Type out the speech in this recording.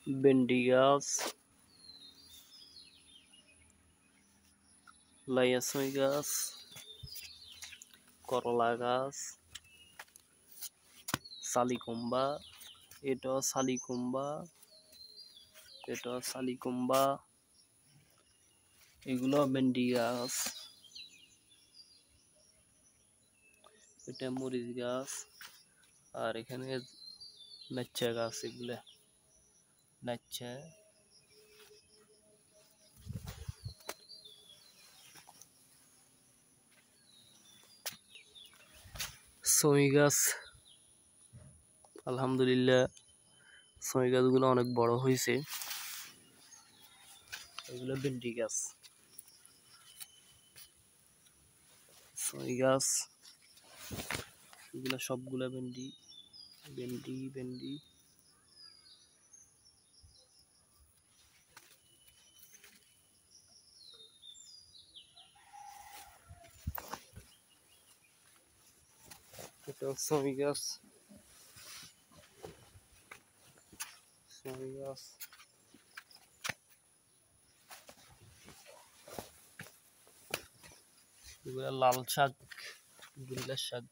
ভেন্ডি গাছ, লাইয়াছুঁই গাছ, করলা গাছ, শালিকুম্বা, এটাও শালিকুম্বা, এটাও শালিকুম্বা, এগুলো ভেন্ডি গাছ, এটা মরিচ গাছ, আর এখানে নাচ্চা গাছ, এগুলা নাচ্চা, ছুঁই গাছ। আলহামদুলিল্লাহ ছুঁই গাছগুলো অনেক বড় হয়েছে। এগুলো ভেন্ডি গাছ, ছুঁই গাছ, এগুলো সবগুলা ভেন্ডি, ভেন্ডি ভেন্ডি। এটা ছুঁই গাছ, ছুঁই গাছ, এগুলো লাল শাক, গুল্লা শাক।